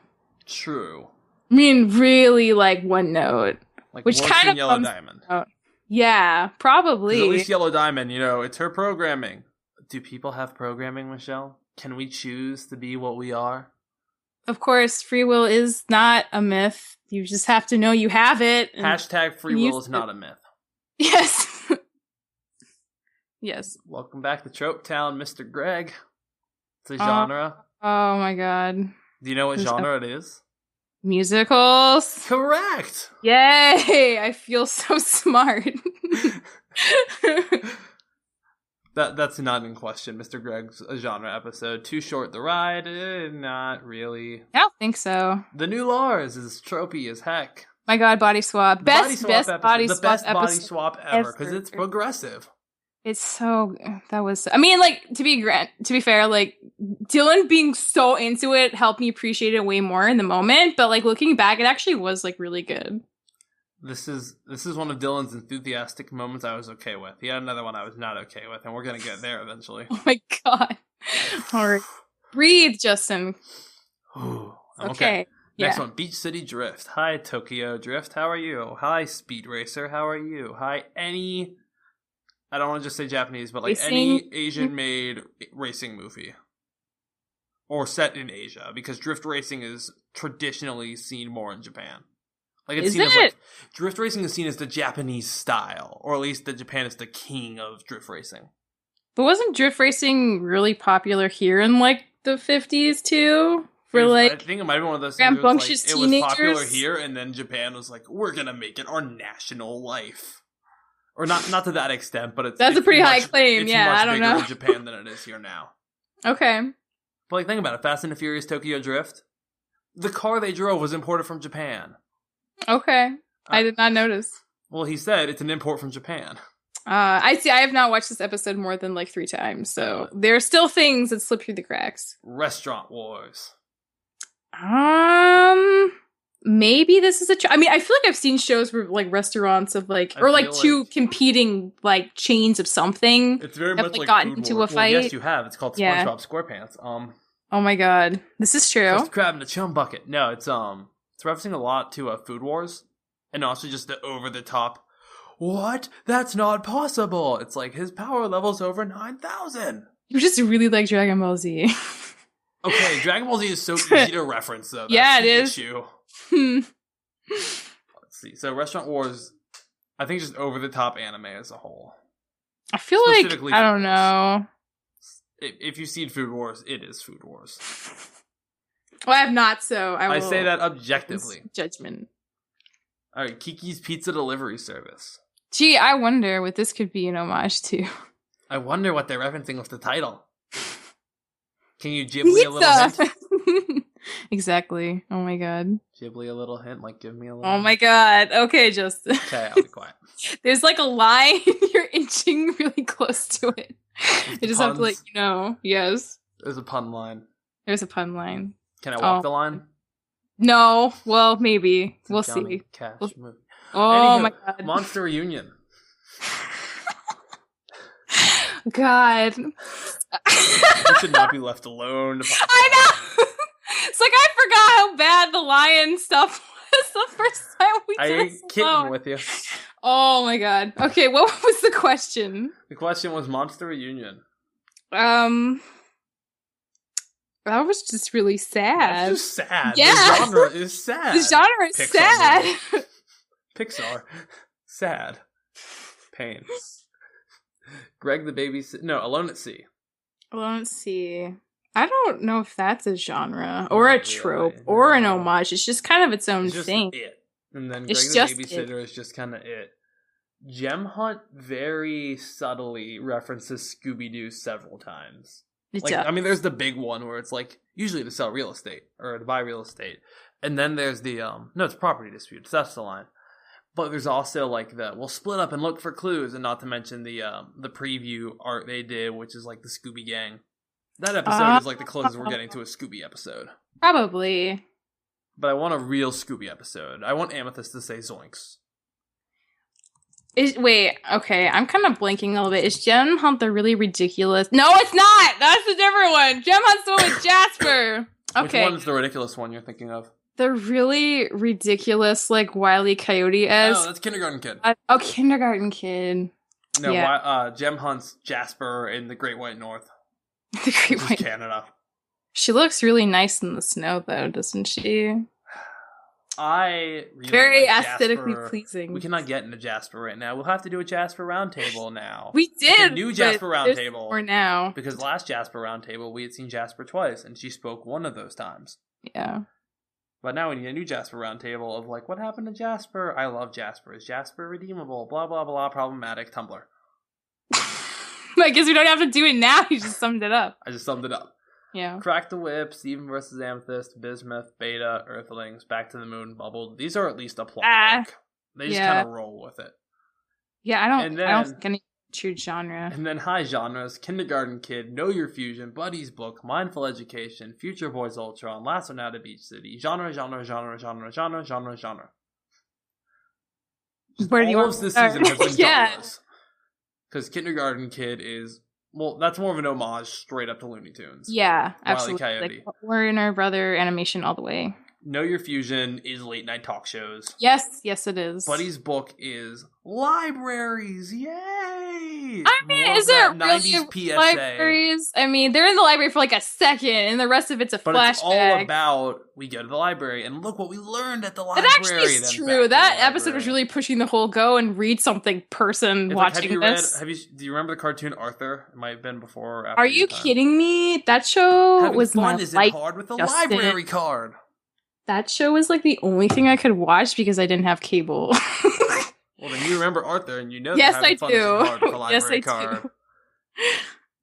True. I mean, really like one note. Like which kind of Yellow Diamond. Yeah, probably. At least Yellow Diamond, it's her programming. Do people have programming, Michelle? Can we choose to be what we are? Of course, free will is not a myth. You just have to know you have it. Hashtag free will is not a myth. Yes. Yes. Welcome back to Trope Town, Mr. Greg. It's a genre. Oh my god. Do you know what genre it is? Musicals. Correct. Yay! I feel so smart. That's not in question. Mr. Greg's a genre episode. Too short the ride? Not really. I don't think so. The new Lars is tropey as heck. My god, body swap. Best body swap ever because it's progressive. It's so I mean, like, to be fair, like, Dylan being so into it helped me appreciate it way more in the moment, but like looking back, it actually was like really good. This is one of Dylan's enthusiastic moments I was okay with. He had another one I was not okay with, and we're gonna get there eventually. Oh my god. Alright. Breathe, Justin. I'm okay. Yeah. Next one, Beach City Drift. Hi, Tokyo Drift. How are you? Hi, Speed Racer. How are you? Hi, I don't want to just say Japanese, but like any Asian-made racing movie. Or set in Asia, because drift racing is traditionally seen more in Japan. Like it's drift racing is seen as the Japanese style, or at least that Japan is the king of drift racing. But wasn't drift racing really popular here in like the 50s too? I think it might be one of those things where it was popular teenagers. here, and then Japan was like, we're gonna make it our national life. Or not to that extent, but that's a pretty high claim. It's I much don't bigger know. in Japan than it is here now. Okay. But like, think about it. Fast and the Furious Tokyo Drift. The car they drove was imported from Japan. Okay. I did not notice. Well, he said it's an import from Japan. I see. I have not watched this episode more than like 3 times, so there are still things that slip through the cracks. Restaurant Wars. Maybe this is I mean, I feel like I've seen shows where like restaurants of like, or like two competing like chains of something. It's very much like gotten into a fight. Well, yes, you have. It's called SpongeBob SquarePants. Oh my god, this is true. Just crab in a chum bucket. No, it's referencing a lot to Food Wars, and also just the over the top. What? That's not possible. It's like his power level's over 9,000. You just really like Dragon Ball Z. Okay, Dragon Ball Z is so easy to reference, though. That's the issue. Let's see. So, Restaurant Wars, I think just over the top anime as a whole. I feel like I don't know. If you've seen Food Wars, it is Food Wars. Well, I have not, so I say that objectively. Judgment. All right, Kiki's Pizza Delivery Service. Gee, I wonder what this could be an homage to. I wonder what they're referencing with the title. Can you Ghibli a little hint? Exactly. Oh my god. Ghibli a little hint? Like, give me a little Oh my god. Okay, Justin. Okay, I'll be quiet. There's like a line, you're inching really close to it. I just have to let you know. Yes. There's a pun line. There's a pun line. Can I walk the line? No. Well, maybe. We'll see. Cash movie. Oh my god. Monster Reunion. God. You should not be left alone. I know. It's like I forgot how bad the lion stuff was the first time we did I ain't kidding with you. Oh my god. Okay, what was the question? The question was Monster Reunion. That was just really sad. That's just sad. Yeah. The genre is sad. The genre is sad. Pixar. Sad. Pain. Greg the Babysitter. No, Alone at Sea. Alone at Sea. I don't know if that's a genre or a trope or an homage. It's just kind of its own thing. It. And then Greg the Babysitter is just kind of it. Gem Hunt very subtly references Scooby-Doo several times. I mean, there's the big one where it's like usually to sell real estate or to buy real estate, and then there's the no, it's property disputes. That's the line. But there's also like we'll split up and look for clues, and not to mention the preview art they did, which is like the Scooby Gang. That episode is like the closest we're getting to a Scooby episode. Probably. But I want a real Scooby episode. I want Amethyst to say Zoinks. Wait, okay, I'm kind of blanking a little bit. Is Gem Hunt the really ridiculous? No, it's not! That's a different one! Gem Hunt's the one with Jasper! Okay. Which one's the ridiculous one you're thinking of? The really ridiculous, like, Wile E. Coyote-esque. No, that's Kindergarten Kid. Kindergarten Kid. No, yeah. Gem Hunt's Jasper in the Great White North. The Great White Canada. She looks really nice in the snow, though, doesn't she? I really very like aesthetically Jasper. Pleasing. We cannot get into Jasper right now. We'll have to do a Jasper Roundtable now. We did. A new Jasper Roundtable. For now, because last Jasper Roundtable we had seen Jasper twice, and she spoke one of those times. Yeah. But now we need a new Jasper Roundtable of like, what happened to Jasper? I love Jasper. Is Jasper redeemable? Blah blah blah. Problematic. Tumblr. I guess we don't have to do it now. You just summed it up. I just summed it up. Yeah. Crack the Whip, Steven versus Amethyst, Bismuth, Beta, Earthlings, Back to the Moon, Bubble. These are at least a plot arc. They just kind of roll with it. Yeah, I don't think any true genre. And then high genres: Kindergarten Kid, Know Your Fusion, Buddy's Book, Mindful Education, Future Boys Ultron, Last One Out of Beach City. Genre. Where do you want to this season has been genres. Because Kindergarten Kid is... Well, that's more of an homage straight up to Looney Tunes. Yeah, absolutely. Coyote. Like, Warner Brother animation all the way. Know Your Fusion is late night talk shows. Yes, it is. Buddy's Book is libraries. Yay! I mean, is it really libraries? I mean, they're in the library for like a second, and the rest of it's a flashback. But it's all about we go to the library and look what we learned at the library. That actually is true. That episode was really pushing the whole go and read something person watching this. Do you remember the cartoon Arthur? It might have been before or after. Are you kidding me? That show was fun isn't hard with a library card. That show was like the only thing I could watch because I didn't have cable. Well, then you remember Arthur, and you know yes, I do. Yes, I do.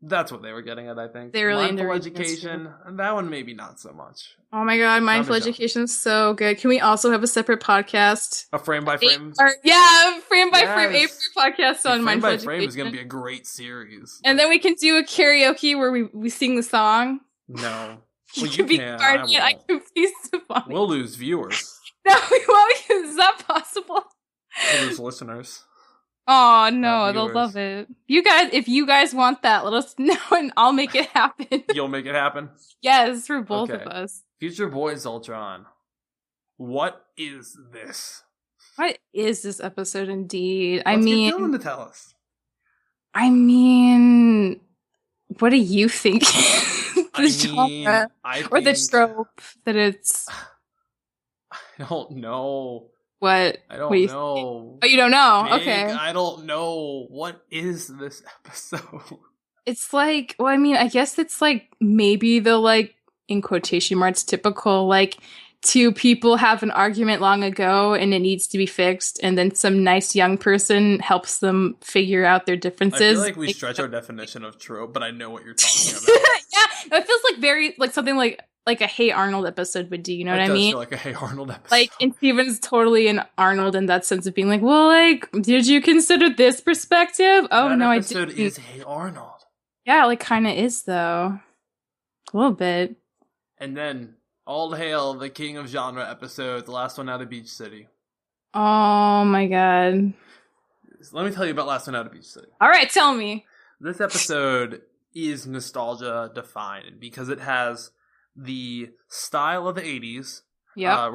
That's what they were getting at, I think. They really Mindful Education, and that one maybe not so much. Oh my god, Mindful Education is so good. Can we also have a separate podcast? A frame by frame? Frame by frame podcast on Mindful Education. Frame by frame is going to be a great series. And then we can do a karaoke where we sing the song. No. Well, you can. I can be Stefani. We'll lose viewers. No, we won't. Is that possible? We'll lose listeners. Oh no, they'll love it. You guys, if you guys want that, let us know and I'll make it happen. You'll make it happen? Yes, for both of us. Future Boys Ultron. What is this? What is this episode indeed? Let's get Dylan to tell us. I mean, what do you think? Genre or the trope that it's... I don't know. What? I don't know. Oh, you don't know? Okay. I don't know. What is this episode? It's like, well, I mean, I guess it's like maybe the like, in quotation marks, typical like two people have an argument long ago and it needs to be fixed, and then some nice young person helps them figure out their differences. I feel like we stretch our definition of trope, but I know what you're talking about. Yeah, it feels like very like something like a Hey Arnold episode would do. You know what I mean? Feel like a Hey Arnold episode. Like, and Steven's totally an Arnold in that sense of being like, well, like, did you consider this perspective? Oh that no, I didn't. Episode is Hey Arnold. Yeah, like kind of is though, a little bit. And then. All hail the king of genre episode, the last one out of Beach City. Oh my god. Let me tell you about Last One Out of Beach City. Alright, tell me. This episode is nostalgia defined because it has the style of the 80s. Yeah.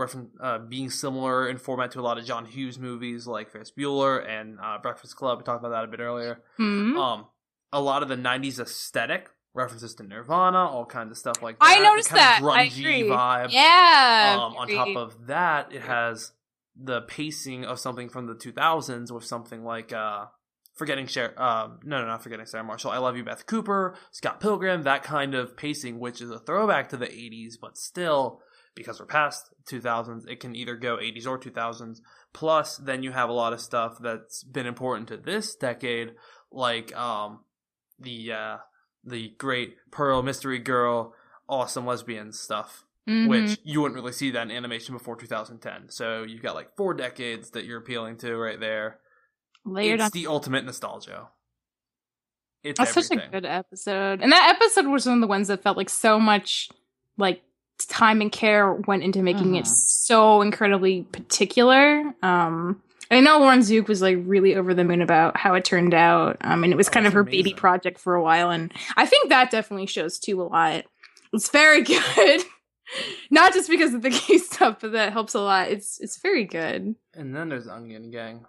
Being similar in format to a lot of John Hughes movies like Ferris Bueller and Breakfast Club. We talked about that a bit earlier. Mm-hmm. A lot of the 90s aesthetic. References to Nirvana, all kinds of stuff like that. I noticed that. Grungy vibe. Yeah. On top of that, it has the pacing of something from the 2000s with something like not Forgetting Sarah Marshall, I Love You, Beth Cooper, Scott Pilgrim, that kind of pacing, which is a throwback to the 80s, but still, because we're past 2000s, it can either go 80s or 2000s. Plus, then you have a lot of stuff that's been important to this decade, like the great Pearl, Mystery Girl, Awesome Lesbian stuff, which you wouldn't really see that in animation before 2010. So you've got like 4 decades that you're appealing to right there. It's the ultimate nostalgia. That's such a good episode. And that episode was one of the ones that felt like so much like time and care went into making it so incredibly particular. I know Lauren Zook was like really over the moon about how it turned out. And it was kind of her baby project for a while. And I think that definitely shows too a lot. It's very good. Not just because of the gay stuff, but that helps a lot. It's very good. And then there's Onion Gang.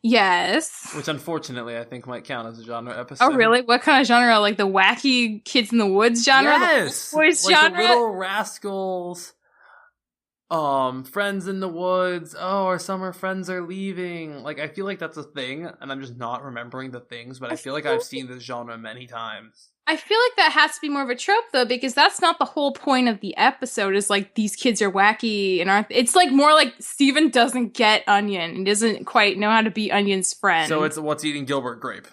Yes. Which unfortunately I think might count as a genre episode. Oh really? What kind of genre? Like the wacky Kids in the Woods genre? Yes! The boys like genre? The Little Rascals. Friends in the Woods. Oh, our summer friends are leaving. Like, I feel like that's a thing, and I'm just not remembering the things, but I feel like I've seen this genre many times. I feel like that has to be more of a trope, though, because that's not the whole point of the episode, is like, these kids are wacky and aren't... It's like more like Steven doesn't get Onion and doesn't quite know how to be Onion's friend. So it's What's Eating Gilbert Grape.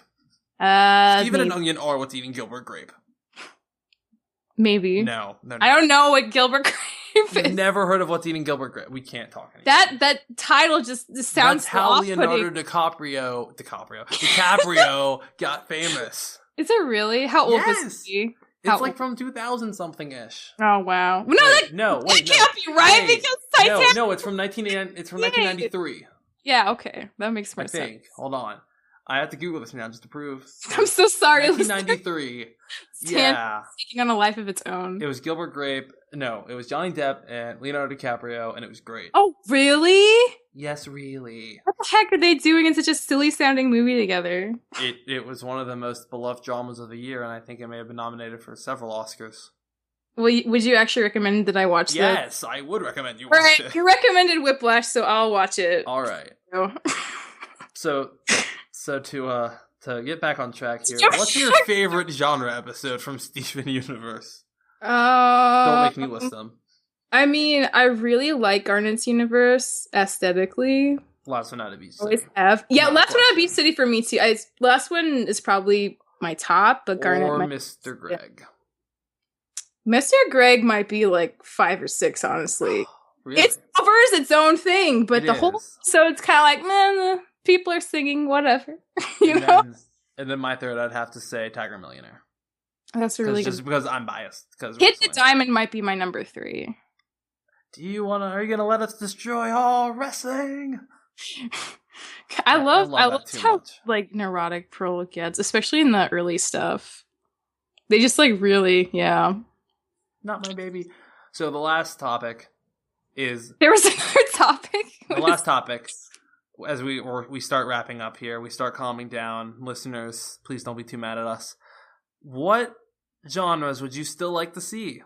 Steven and Onion are What's Eating Gilbert Grape. Maybe. No. I don't know what Gilbert Grape is. Never heard of What's Eating Gilbert Grape. We can't talk anymore. That title just sounds That's how Leonardo DiCaprio got famous. Is it really? How old was he? It's like from 2000 something ish. Oh wow! That can't be right because Titanic. No, it's from 1993. Yeah, okay, that makes more sense. Hold on, I have to Google this now just to prove. I'm so sorry. 1993. Yeah, taking on a life of its own. It was Gilbert Grape. No, it was Johnny Depp and Leonardo DiCaprio, and it was great. Oh, really? Yes, really. What the heck are they doing in such a silly-sounding movie together? It was one of the most beloved dramas of the year, and I think it may have been nominated for several Oscars. Well, would you actually recommend that I watch that? Yes, I would recommend you watch it. You recommended Whiplash, so I'll watch it. All right. So to get back on track here, what's your favorite genre episode from Steven Universe? Don't make me list them. I mean, I really like Garnet's Universe aesthetically. Last One Out of Beach City. Always have. Yeah, Last One Out of Beach City for me too. Last one is probably my top, but Garnet. Or Mr. Greg. Yeah. Mr. Greg might be like 5 or 6, honestly. Really? It covers its own thing, but the whole episode's kind of like, man, people are singing, whatever. And then my third, I'd have to say Tiger Millionaire. That's really good. Just because I'm biased. Hit the Diamond might be my number 3. Are you gonna let us destroy all wrestling? I love how like neurotic Pearl gets, especially in the early stuff. They just like really, yeah. Not my baby. So the last topic is... There was another topic? The last topic, as we start wrapping up here, we start calming down. Listeners, please don't be too mad at us. What genres would you still like to see?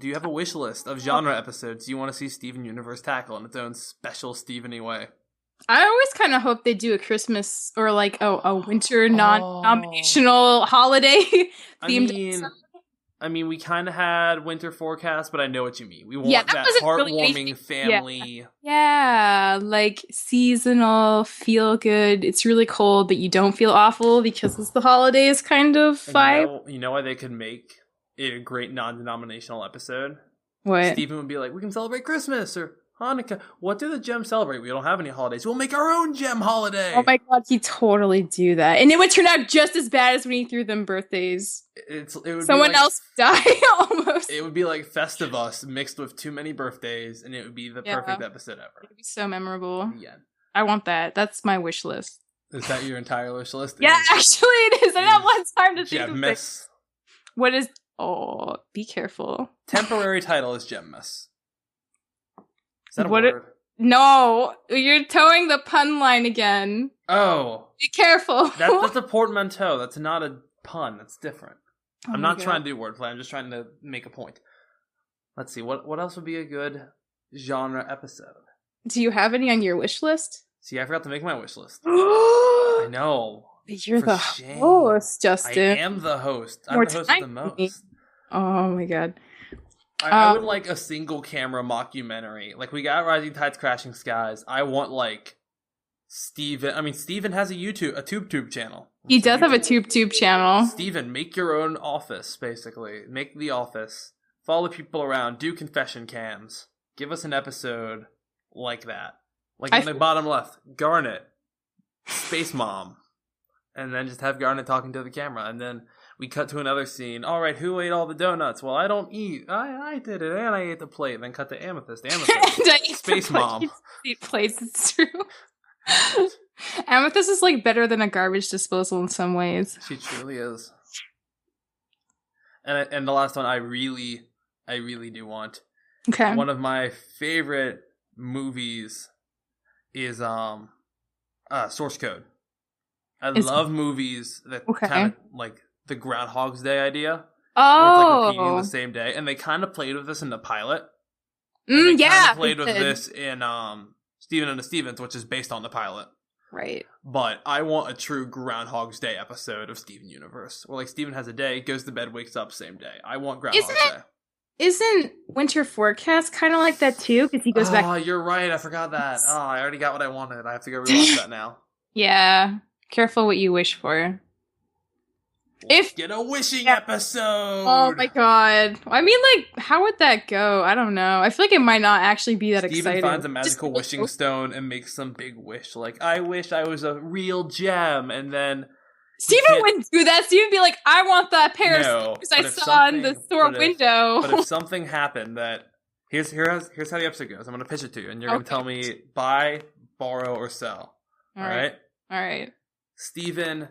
Do you have a wish list of genre episodes you want to see Steven Universe tackle in its own special Steven-y way? I always kind of hope they do a Christmas or like a winter non-denominational holiday themed episode. I mean, we kind of had Winter Forecast, but I know what you mean. We want that heartwarming really family. Yeah, like seasonal, feel good. It's really cold, but you don't feel awful because it's the holidays kind of vibe. You know why they could make it a great non-denominational episode? What? Steven would be like, we can celebrate Christmas or Hanukkah. What do the Gems celebrate? We don't have any holidays. We'll make our own Gem holiday. Oh my god, he'd totally do that. And it would turn out just as bad as when he threw them birthdays. It would Someone else die almost. It would be like Festivus mixed with too many birthdays, and it would be the perfect episode ever. It would be so memorable. Yeah. I want that. That's my wish list. Is that your entire wish list? Yeah, actually it is. I don't have time to think of Gemmas. What is... Oh, be careful. Temporary title is Gemmas. Is that a word? No, you're towing the pun line again. Oh. Be careful. That's a portmanteau. That's not a pun. That's different. Oh I'm not trying to do wordplay. I'm just trying to make a point. Let's see. What else would be a good genre episode? Do you have any on your wish list? See, I forgot to make my wish list. I know. You're the host, Justin. I am the host. I'm the host of the most. Oh my god. I would like a single camera mockumentary. Like, we got Rising Tides, Crashing Skies. I want, like, Steven. I mean, Steven has a tube channel. He does have a tube channel. Steven, make your own office, basically. Make the office. Follow people around. Do confession cams. Give us an episode like that. Like, in the bottom left, Garnet, Space Mom. And then just have Garnet talking to the camera. And then we cut to another scene. All right, who ate all the donuts? Well, I don't eat. I did it, and I ate the plate. And then cut to Amethyst. Space Mom. Eat plates, it's true. Amethyst is, like, better than a garbage disposal in some ways. She truly is. And the last one I really do want. Okay. One of my favorite movies is Source Code. I love movies that kind of like the Groundhog's Day idea. Oh, where it's like repeating the same day, and they kind of played with this in the pilot. Yeah, played with this in Steven and the Stevens, which is based on the pilot. Right. But I want a true Groundhog's Day episode of Steven Universe, where like Steven has a day, goes to bed, wakes up, same day. I want Groundhog's Day. Isn't Winter Forecast kind of like that too? Because he goes back. Oh, you're right. I forgot that. Oh, I already got what I wanted. I have to go rewatch that now. Yeah. Careful what you wish for. Get a wishing episode. Oh my god. I mean, like, how would that go? I don't know. I feel like it might not actually be that exciting. Steven finds a magical wishing stone and makes some big wish. Like, I wish I was a real gem. And then Steven wouldn't do that. Steven would be like, I want that pair of stars I saw in the store window. But if something happened that... Here's how the episode goes. I'm going to pitch it to you. And you're going to tell me buy, borrow, or sell. All right? All right. Steven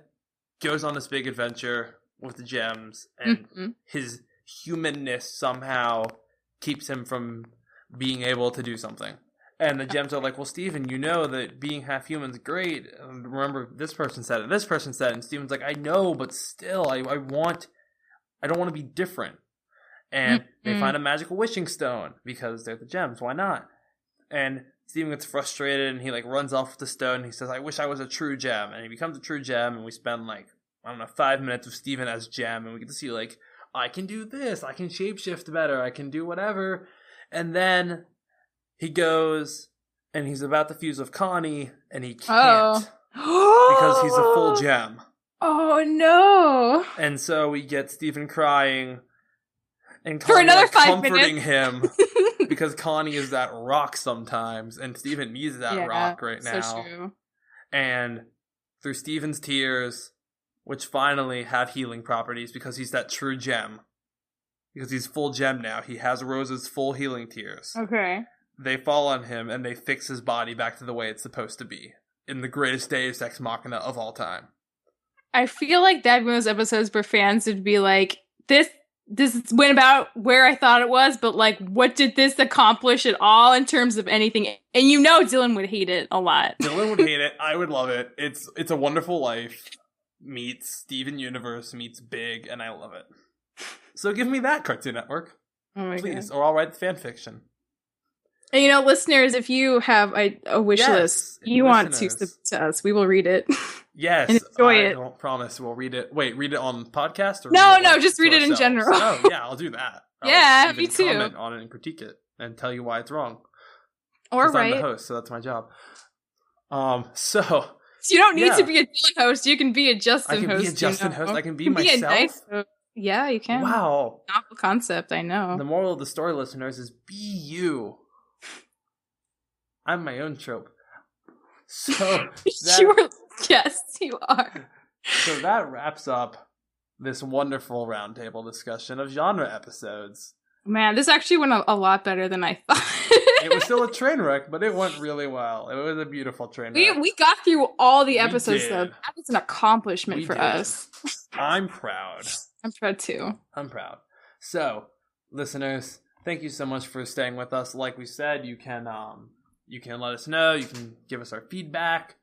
goes on this big adventure with the gems, and his humanness somehow keeps him from being able to do something. And the gems are like, well, Steven, you know that being half human's great. Remember, this person said it, this person said it. And Steven's like, I know, but still, I don't want to be different. And they find a magical wishing stone, because they're the gems. Why not? And Steven gets frustrated, and he like runs off with the stone, and he says, I wish I was a true gem. And he becomes a true gem, and we spend like, 5 minutes of Steven as gem, and we get to see like, I can do this, I can shapeshift better, I can do whatever. And then he goes, and he's about to fuse with Connie, and he can't. Because he's a full gem. Oh no. And so we get Steven crying, and for another like, 5 comforting minutes. him. Because Connie is that rock sometimes, and Steven needs that rock right now. So true. And through Steven's tears, which finally have healing properties because he's that true gem. Because he's full gem now. He has Rose's full healing tears. Okay. They fall on him, and they fix his body back to the way it's supposed to be. In the greatest Deus Ex Machina of all time. I feel like that'd be one of those episodes where fans would be like, this went about where I thought it was, but like, what did this accomplish at all in terms of anything? And you know Dylan would hate it a lot. Dylan would hate it. I would love it. It's a Wonderful Life meets Steven Universe meets Big, and I love it. So give me that, Cartoon Network. Oh my Please, God. or I'll write fan fiction. And you know, listeners, if you have a wish list you want to submit to us, we will read it. Yes. And enjoy it. I don't promise we'll read it. Wait, read it on podcast? Or no, just read it in general. Oh, yeah, I'll do that. Yeah, me too. Comment on it and critique it and tell you why it's wrong. Or right. I'm the host, so that's my job. So you don't need to be a Dylan host. You can be a Justin host. I can be a Justin host. I can be myself. myself. Be a nice yeah, you can. Wow. Novel concept, I know. The moral of the story, listeners, is be you. I'm my own trope. So yes, you are. So that wraps up this wonderful roundtable discussion of genre episodes. Man, this actually went a lot better than I thought. It was still a train wreck, but it went really well. It was a beautiful train wreck. We got through all the episodes, though. That was an accomplishment for us. I'm proud. I'm proud, too. I'm proud. So, listeners, thank you so much for staying with us. Like we said, you can let us know. You can give us our feedback.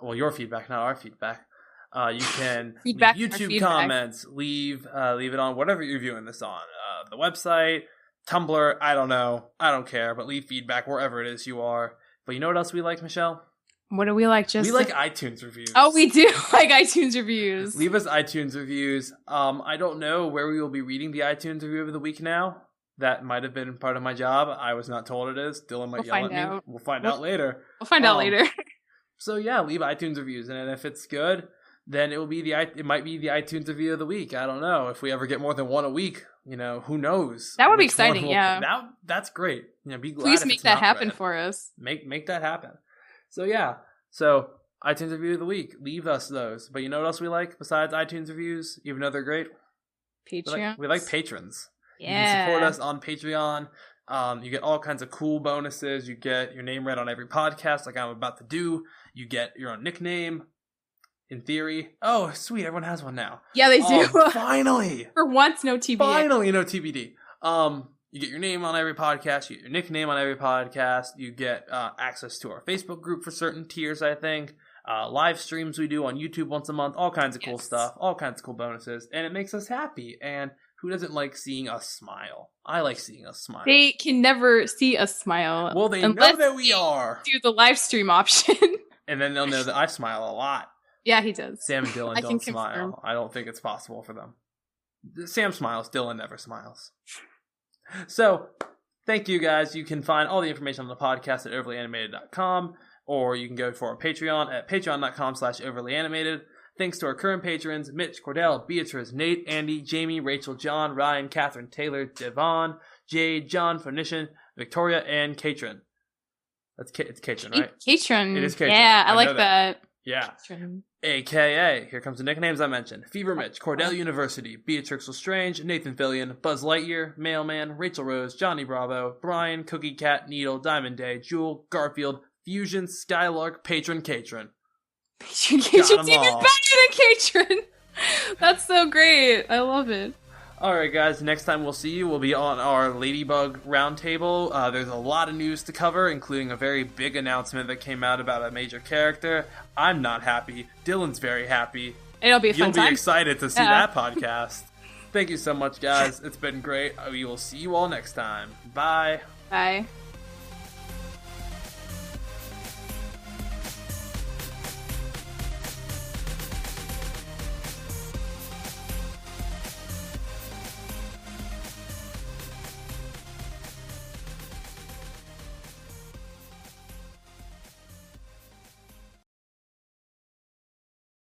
Well, your feedback, not our feedback. You can leave YouTube comments. Leave it on whatever you're viewing this on. The website, Tumblr, I don't know. I don't care. But leave feedback wherever it is you are. But you know what else we like, Michelle? What do we like? We like iTunes reviews. Oh, we do like iTunes reviews. Leave us iTunes reviews. I don't know where we will be reading the iTunes review of the week now. That might have been part of my job. I was not told it is. Dylan might yell at me. We'll find out later. We'll find out later. So yeah, leave iTunes reviews, and if it's good, then it might be the iTunes review of the week. I don't know if we ever get more than one a week. Who knows? That would be exciting. Yeah, that's great. Be glad. Please make that happen for us. Make that happen. So yeah, iTunes review of the week. Leave us those. But you know what else we like besides iTunes reviews? Even though they're great, Patreon. We like patrons. Yeah. You can support us on Patreon. You get all kinds of cool bonuses. You get your name read on every podcast, like I'm about to do. You get your own nickname, in theory. Oh, sweet. Everyone has one now. Yeah, they do. Finally. For once, no TBD. Finally, no TBD. You get your name on every podcast. You get your nickname on every podcast. You get access to our Facebook group for certain tiers, I think. Live streams we do on YouTube once a month. All kinds of cool stuff. All kinds of cool bonuses. And it makes us happy. And who doesn't like seeing us smile? I like seeing us smile. They can never see us smile. Well, they know that we are. Do the live stream option. And then they'll know that I smile a lot. Yeah, he does. Sam and Dylan don't smile. I don't think it's possible for them. Sam smiles. Dylan never smiles. So, thank you guys. You can find all the information on the podcast at overlyanimated.com, or you can go for our Patreon at patreon.com/overlyanimated. Thanks to our current patrons, Mitch, Cordell, Beatrice, Nate, Andy, Jamie, Rachel, John, Ryan, Catherine, Taylor, Devon, Jade, John, Phoenician, Victoria, and Katrin. It's Katrin, right? Katrin. It is Katrin. Yeah, I like that. Yeah. Katrin. AKA, here comes the nicknames I mentioned. Fever Mitch, Cordell University, Beatrix Lestrange, Nathan Fillion, Buzz Lightyear, Mailman, Rachel Rose, Johnny Bravo, Brian, Cookie Cat, Needle, Diamond Day, Jewel, Garfield, Fusion, Skylark, Patron, Katrin. Katrin's even better than Katrin. That's so great. I love it. Alright guys, next time we'll see you, we'll be on our Ladybug Roundtable. There's a lot of news to cover, including a very big announcement that came out about a major character. I'm not happy. Dylan's very happy. It'll be a fun time. You'll be excited to see that podcast. Thank you so much, guys. It's been great. We will see you all next time. Bye. Bye.